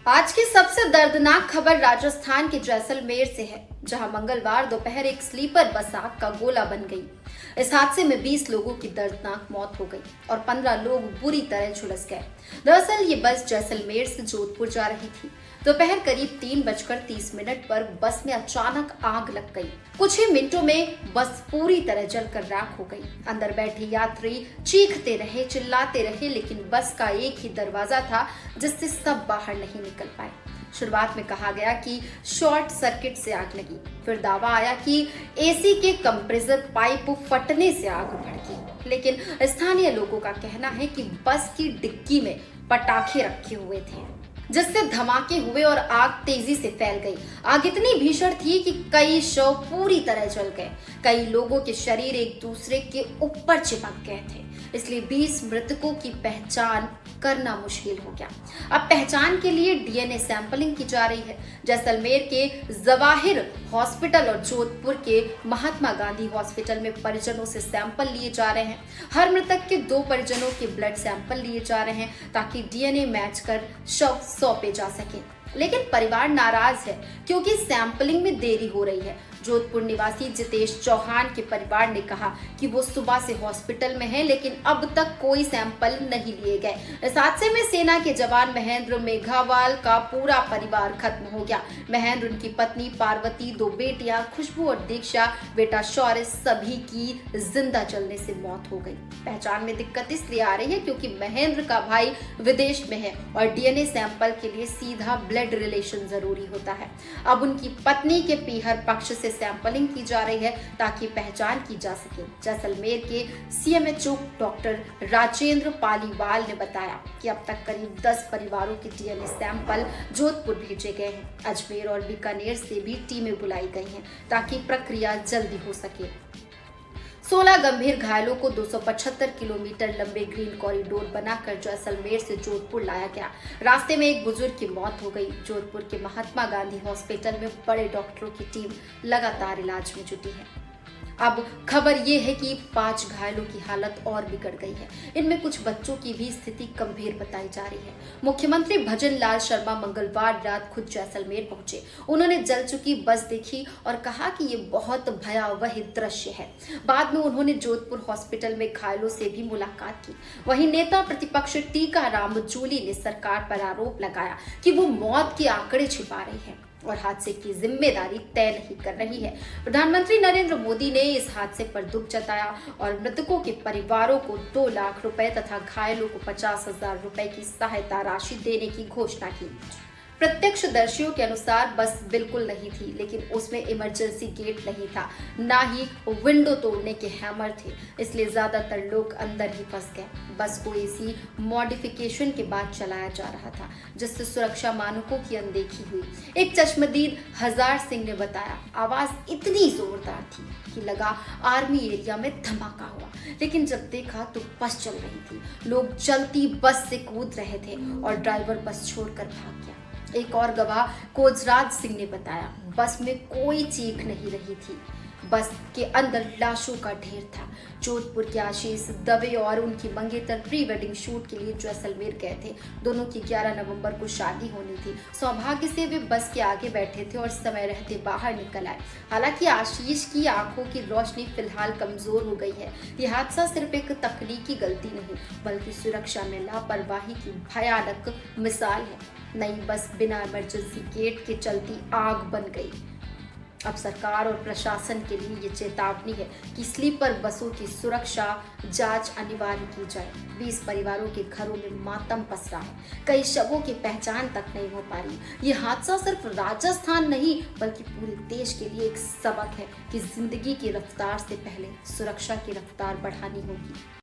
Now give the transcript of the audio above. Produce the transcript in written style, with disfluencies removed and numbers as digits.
आज की सबसे दर्दनाक खबर राजस्थान के जैसलमेर से है, जहां मंगलवार दोपहर एक स्लीपर बस आग का गोला बन गई। इस हादसे में 20 लोगों की दर्दनाक मौत हो गई और 15 लोग बुरी तरह झुलस गए। दरअसल ये बस जैसलमेर से जोधपुर जा रही थी। दोपहर करीब 3:30 पर बस में अचानक आग लग गई। कुछ ही मिनटों में बस पूरी तरह जलकर राख हो गई। अंदर बैठे यात्री चीखते रहे, चिल्लाते रहे, लेकिन बस का एक ही दरवाजा था जिससे सब बाहर नहीं निकल पाए। शुरुआत में कहा गया कि शॉर्ट सर्किट से आग लगी, फिर दावा आया कि एसी के कंप्रेसर पाइप फटने से आग भड़की। लेकिन स्थानीय लोगों का कहना है कि बस की डिक्की में पटाखे रखे हुए थे, जिससे धमाके हुए और आग तेजी से फैल गई। आग इतनी भीषण थी कि कई शव पूरी तरह जल गए। कई लोगों के शरीर एक दूसरे के ऊपर चिपक गए थे, इसलिए 20 मृतकों की पहचान करना मुश्किल हो गया। अब पहचान के लिए डीएनए सैंपलिंग की जा रही है। जैसलमेर के जवाहिर हॉस्पिटल और जोधपुर के महात्मा गांधी हॉस्पिटल में परिजनों से सैंपल लिए जा रहे हैं। हर मृतक के 2 परिजनों के ब्लड सैंपल लिए जा रहे हैं ताकि डीएनए मैच कर शव सौंपे जा सके। लेकिन परिवार नाराज है क्योंकि सैंपलिंग में देरी हो रही है। जोधपुर निवासी जितेश चौहान के परिवार ने कहा कि वो सुबह से हॉस्पिटल में हैं, लेकिन अब तक कोई सैंपल नहीं लिए गए। इस हादसे में सेना के जवान महेंद्र मेघावाल का पूरा परिवार खत्म हो गया। महेंद्र, उनकी पत्नी पार्वती, 2 बेटियां खुशबू और दीक्षा, बेटा शौर्य, सभी की जिंदा जलने से मौत हो गई। पहचान में दिक्कत इसलिए आ रही है क्योंकि महेंद्र का भाई विदेश में है और डीएनए सैंपल के लिए सीधा ब्लड रिलेशन जरूरी होता है। अब उनकी पत्नी के पीहर पक्ष से सैंपलिंग की जा रही है ताकि पहचान की जा सके। जैसलमेर के सीएमएचओ डॉक्टर राजेंद्र पालीवाल ने बताया कि अब तक करीब 10 परिवारों के डीएनए सैंपल जोधपुर भेजे गए हैं। अजमेर और बीकानेर से भी टीमें बुलाई गई हैं ताकि प्रक्रिया जल्दी हो सके। 16 गंभीर घायलों को 275 किलोमीटर लंबे ग्रीन कॉरिडोर बनाकर जैसलमेर से जोधपुर लाया गया। रास्ते में एक बुजुर्ग की मौत हो गई। जोधपुर के महात्मा गांधी हॉस्पिटल में बड़े डॉक्टरों की टीम लगातार इलाज में जुटी है। अब खबर ये है कि 5 घायलों की हालत और बिगड़ गई है। इनमें कुछ बच्चों की भी स्थिति गंभीर बताई जा रही है। मुख्यमंत्री भजन लाल शर्मा मंगलवार रात खुद जैसलमेर पहुंचे। उन्होंने जल चुकी बस देखी और कहा कि ये बहुत भयावह दृश्य है। बाद में उन्होंने जोधपुर हॉस्पिटल में घायलों से भी मुलाकात की। वहीं नेता प्रतिपक्ष टीकाराम जूली ने सरकार पर आरोप लगाया कि वो मौत के आंकड़े छिपा रही है और हादसे की जिम्मेदारी तय नहीं कर रही है। प्रधानमंत्री नरेंद्र मोदी ने इस हादसे पर दुख जताया और मृतकों के परिवारों को 2 लाख रुपए तथा घायलों को 50,000 रुपए की सहायता राशि देने की घोषणा की। प्रत्यक्षदर्शियों के अनुसार बस बिल्कुल नहीं थी, लेकिन उसमें इमरजेंसी गेट नहीं था, ना ही विंडो तोड़ने के हैमर थे, इसलिए ज्यादातर लोग अंदर ही फंस गए। बस को एसी मॉडिफिकेशन के बाद चलाया जा रहा था, जिससे सुरक्षा मानकों की अनदेखी हुई। एक चश्मदीद हजार सिंह ने बताया, आवाज इतनी जोरदार थी कि लगा आर्मी एरिया में धमाका हुआ, लेकिन जब देखा तो बस चल रही थी। लोग चलती बस से कूद रहे थे और ड्राइवर बस छोड़कर भाग गया। एक और गवाह कोजराज सिंह ने बताया, बस में कोई चीख नहीं रही थी, बस के अंदर लाशों का ढेर था। जोधपुर के आशीष दवे और उनकी मंगेतर प्री वेडिंग शूट के लिए जैसलमेर गए थे। दोनों की 11 नवंबर को शादी होनी थी। सौभाग्य से वे बस के आगे बैठे थे और समय रहते बाहर निकल आए। हालांकि आशीष की आंखों की रोशनी फिलहाल कमजोर हो गई है। यह हादसा सिर्फ एक तकनीकी गलती नहीं, बल्कि सुरक्षा में लापरवाही की भयानक मिसाल है। नई बस बिना इमरजेंसी गेट के चलती आग बन गई। अब सरकार और प्रशासन के लिए ये चेतावनी है कि स्लीपर बसों की सुरक्षा जांच अनिवार्य की जाए। 20 परिवारों के घरों में मातम पसरा है। कई शवों की पहचान तक नहीं हो पा रही। ये हादसा सिर्फ राजस्थान नहीं, बल्कि पूरे देश के लिए एक सबक है कि जिंदगी की रफ्तार से पहले सुरक्षा की रफ्तार बढ़ानी होगी।